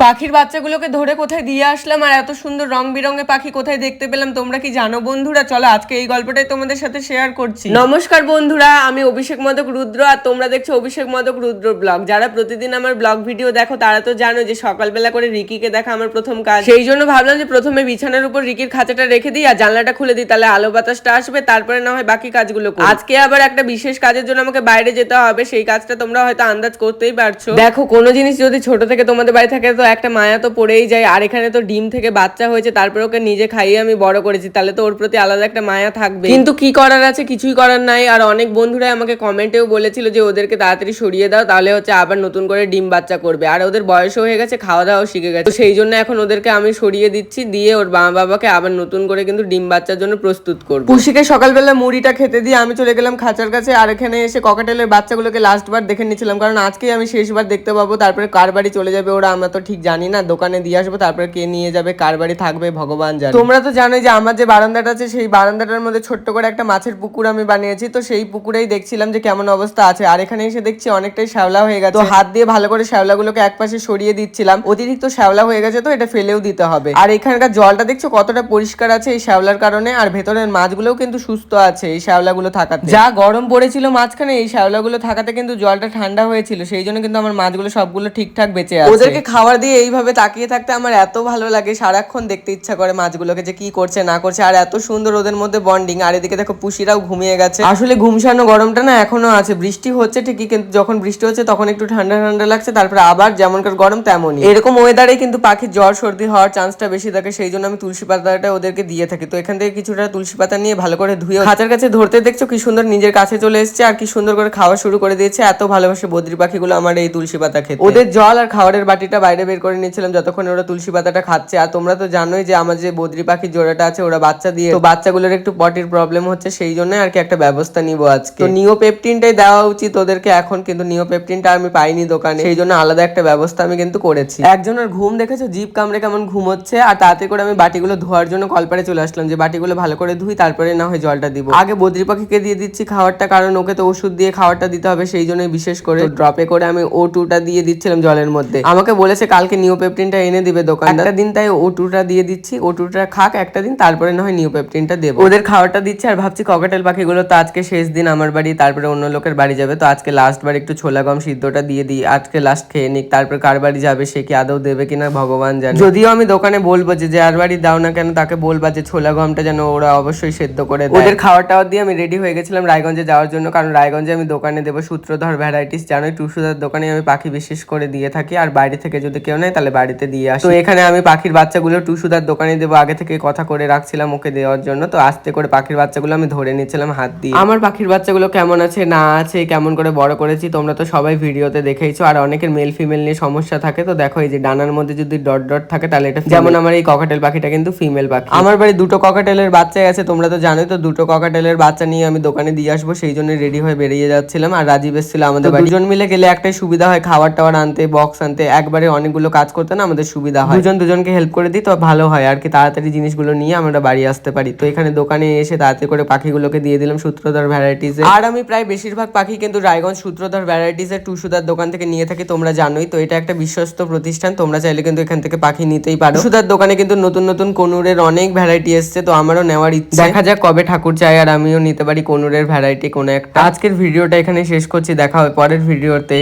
পাখির বাচ্চাগুলোকে ধরে কোথায় দিয়ে আসলাম আর এত সুন্দর রং বেরঙের পাখি কোথায় দেখতে পেলাম তোমরা কি জানো বন্ধুরা? চলো আজকে এই গল্পটাই তোমাদের সাথে শেয়ার করছি। নমস্কার বন্ধুরা, আমি অভিষেক মদক রুদ্র আর তোমরা দেখছো অভিষেক মদক রুদ্র ব্লগ। যারা প্রতিদিন আমার ব্লগ ভিডিও দেখো তারা তো জানো যে সকালবেলা করে রিকিকে দেখা আমার প্রথম কাজ। সেই জন্য ভাবলাম যে প্রথমে বিছানার উপর রিকির খাঁচাটা রেখে দিই আর জানলাটা খুলে দিই, তাহলে আলো বাতাসটা আসবে, তারপরে না হয় বাকি কাজগুলো করি। আজকে আবার একটা বিশেষ কাজের জন্য আমাকে বাইরে যেতে হবে, সেই কাজটা তোমরা হয়তো আন্দাজ করতেই পারছো। দেখো, কোনো জিনিস যদি ছোট থেকে তোমাদের বাড়ি থাকে তো একটা মায়া তো পড়েই যায়, আর এখানে তো ডিম থেকে বাচ্চা হয়েছে, তারপরে ওকে নিজে খাইয়ে আমি বড় করেছি, তাহলে তো ওর প্রতি আলাদা একটা মায়া থাকবে। কিন্তু কি করার আছে, কিছুই করার নাই। আর অনেক বন্ধুরাই আমাকে কমেন্টেও বলেছিল যে ওদেরকে তাড়াতাড়ি সরিয়ে দাও, তাহলে হচ্ছে আবার নতুন করে ডিম বাচ্চা করবে, আর ওদের বয়সও হয়ে গেছে, খাওয়া দাওয়াও শিখে গেছে। তো সেই জন্য এখন ওদেরকে আমি সরিয়ে দিচ্ছি, দিয়ে ওর মা বাবাকে আবার নতুন করে কিন্তু ডিম বাচ্চার জন্য প্রস্তুত করবো। পুষিকে সকালবেলা মুড়িটা খেতে দিয়ে আমি চলে গেলাম খাঁচার কাছে, আর এখানে এসে ককাটেলের বাচ্চাগুলোকে লাস্টবার দেখে নিচ্ছিলাম, কারণ আজকেই আমি শেষবার দেখতে পাবো। তারপরে কার বাড়ি চলে যাবে ওরা আমরা তো ঠিক জানি না, দোকানে দিয়ে আসবো, তারপরে কে নিয়ে যাবে, কার বাড়ি থাকবে ভগবান জানে। তোমরা তো জানোই যে আমার যে বারান্দাটা আছে সেই বারান্দাটার মধ্যে ছোট্ট করে একটা মাছের পুকুর আমি বানিয়েছি, তো সেই পুকুরেই দেখছিলাম যে কেমন অবস্থা আছে। আর এখানে এসে দেখছি অনেকটাই শ্যাওলা হয়ে গেছে, তো হাত দিয়ে ভালো করে শ্যাওলাগুলোকে একপাশে সরিয়ে দিচ্ছিলাম। অতিরিক্ত শ্যাওলা হয়ে গেছে তো এটা ফেলেও দিতে হবে। আর এখানকার জলটা দেখছো কতটা পরিষ্কার আছে এই শ্যাওলার কারণে, আর ভেতরের মাছগুলোও কিন্তু সুস্থ আছে এই শ্যাওলাগুলো থাকাতে। যা গরম পড়েছিল মাঝখানে, এই শ্যাওলাগুলো থাকাতে কিন্তু জলটা ঠান্ডা হয়েছিল, সেই জন্য কিন্তু আমার মাছগুলো সবগুলো ঠিকঠাক বেঁচে আছে। ওদেরকে খাবার দিয়ে এইভাবে তাকিয়ে থাকতে আমার এত ভালো লাগে, সারাক্ষণ দেখতে ইচ্ছা করে মাছগুলোকে যে কি করছে না করছে, আর এত সুন্দর ওদের মধ্যে বন্ডিং। আর এদিকে দেখো পুষিরাও ঘুমিয়ে গেছে। আসলে ঘুমসানো গরমটা না এখনো আছে, বৃষ্টি হচ্ছে ঠিকই, কিন্তু যখন বৃষ্টি হচ্ছে তখন একটু ঠান্ডা ঠান্ডা লাগছে, তারপরে আবার যেমনকার গরম তেমনই। এরকম ওয়েদারে কিন্তু পাখির জ্বর সর্দি হওয়ার চান্সটা বেশি থাকে, সেই জন্য আমি তুলসী পাতাটা ওদেরকে দিয়ে থাকি। তো এখান থেকে কিছুটা তুলসী পাতা নিয়ে ভালো করে ধুয়ে খাঁচার কাছে ধরতে দেখছো কি সুন্দর নিজের কাছে চলে এসছে, আর কি সুন্দর করে খাওয়া শুরু করে দিয়েছে। এত ভালোবাসে বদ্রি পাখিগুলো আমার এই তুলসী পাতা খেতে। ওদের জল আর খাবারের বাটিটা বাইরে বের করে নিচ্ছিলাম যতক্ষণ ওরা তুলসী পাতাটা খাচ্ছে। আর তোমরা তো জানোই যে আমার যে বদ্রি পাখির জোড়াটা আছে ওরা বাচ্চা দিয়ে, তো বাচ্চাগুলোর একটু পটির প্রবলেম হচ্ছে, সেই জন্য আর কি একটা ব্যবস্থা নিব আজকে। তো নিওপেপটিনটাই দেওয়া উচিত ওদেরকে এখন, কিন্তু নিওপেপটিনটা আমি পাইনি দোকানে, সেই জন্য আলাদা একটা ব্যবস্থা আমি কিন্তু করেছি। একজনের ঘুম দেখেছো জিভ কামড়ে কেমন ঘুম হচ্ছে, আর তাতে করে আমি বাটিগুলো ধোয়ার জন্য কলপারে চলে আসলাম যে বাটিগুলো ভালো করে ধুই, তারপরে না হয় জলটা দিব। আগে বদ্রি পাখিকে দিয়ে দিচ্ছি খাবারটা, কারণ ওকে তো ওষুধ দিয়ে খাবারটা দিতে হবে, সেই জন্য বিশেষ করে ড্রপে করে আমি O2টা দিয়ে দিচ্ছিলাম জলের মধ্যে। আমাকে বলেছে কালকে নিওপেপটিনটা এনে দিবে দোকানদার, একটা দিন তাই O2টা দিয়ে দিচ্ছি। O2টা খাক একটা দিন, তারপরে না হয় নিওপেপটিনটা দেবো। ওদের খাবারটা দিচ্ছে, আর ভাবছি ককাটেল পাখিগুলো তো আজকে শেষ দিন আমার বাড়ি, তারপরে অন্য লোকের বাড়ি যাবে, তো আজকে লাস্ট বার একটু ছোলা গম সিদ্ধটা দিয়ে দিই, আজকে লাস্ট খেয়ে নিক, তারপর কার বাড়ি যাবে সে কি আদৌ দেবে কিনা ভগবান জানে। যদিও আমি দোকানে বলবো যে যার বাড়ি দাও না কেন তাকে বলবা যে ছোলা গমটা যেন ওরা অবশ্যই সেদ্ধ করে দেয়। ওদের খাওয়ার টাওয়ার দিয়ে আমি রেডি হয়ে গেছিলাম রায়গঞ্জে যাওয়ার জন্য, কারণ রায়গঞ্জে আমি দোকানে দেবো সূত্রধর ভ্যারাইটিস, জানোই টুসুদার দোকানে আমি পাখি বিশেষ করে দিয়ে থাকি, আর বাইরে থেকে যদি কেউ নেয় তাহলে বাড়িতে দিয়ে আসি। তো এখানে আমি পাখির বাচ্চাগুলো টুসুদার দোকানে দেবো, আগে থেকে কথা করে রাখছিলাম ওকে দেওয়ার জন্য। তো আস্তে করে পাখির বাচ্চাগুলো আমি ধরে নিচ্ছিলাম হাত দিয়ে। আমার পাখির বাচ্চাগুলো কেমন আছে না আছে, কেমন করে বড় করেছি তোমরা তো সবাই ভিডিওতে দেখেইছো। আর অনেকের মেল ফিমেল নিয়ে সমস্যা থাকে, তো দেখো এই যে ডানার মধ্যে যদি ডট ডট থাকে তাহলে এটা, যেমন আমার এই ককাটেল পাখিটা কিন্তু ফিমেল পাখি। আমার বাড়ি দুটো ককাটেলের বাচ্চাই আছে, তোমরা তো জানোই। তো দুটো ককাটেলের বাচ্চা নিয়ে আমি দোকানে দিয়ে আসবো, সেই জন্য রেডি হয়ে বেরিয়ে যাচ্ছিলাম। আর রাজীব এসেছিল আমাদের বাড়ি, দুজন মিলে গেলে একটাই সুবিধা হয়, খাবার টাবার আনতে, বক্স আনতে, একবারে অনেকগুলো কাজ করতে না আমাদের সুবিধা হয়। দুজন দুজনকে হেল্প করে দিই তো ভালো হয় আর কি, তাড়াতাড়ি জিনিসগুলো নিয়ে আমরা বাড়ি আসতে পারি। তো এখানে দোকানে এসে তাড়াতাড়ি করে পাখিগুলোকে দিয়ে দিলাম সূত্রধর ভ্যারাইটিসে। আর আমি প্রায় বেশিরভাগ পাখি কিন্তু রায়গঞ্জ সূত্রধর ভ্যারাইটিসের টুসুদার দোকান থেকে নিয়ে থাকি, তোমরা জানোই। তো এটা একটা বিশ্বস্ত প্রতিষ্ঠান, তোমরা চাইলে কিন্তু এখান থেকে পাখি নিতেই পারো। টুসুদার দোকানে কিন্তু নতুন নতুন কনুরের অনেক ভ্যারাইটি এসছে, তো আমারও নেওয়ার ইচ্ছা, দেখা যাক কবে ঠাকুর চাই আর আমিও নিতে পারি কনুরের ভ্যারাইটি কোনো একটা। আজকের ভিডিওটা এখানে শেষ করছি, দেখা হবে পরের ভিডিওতে।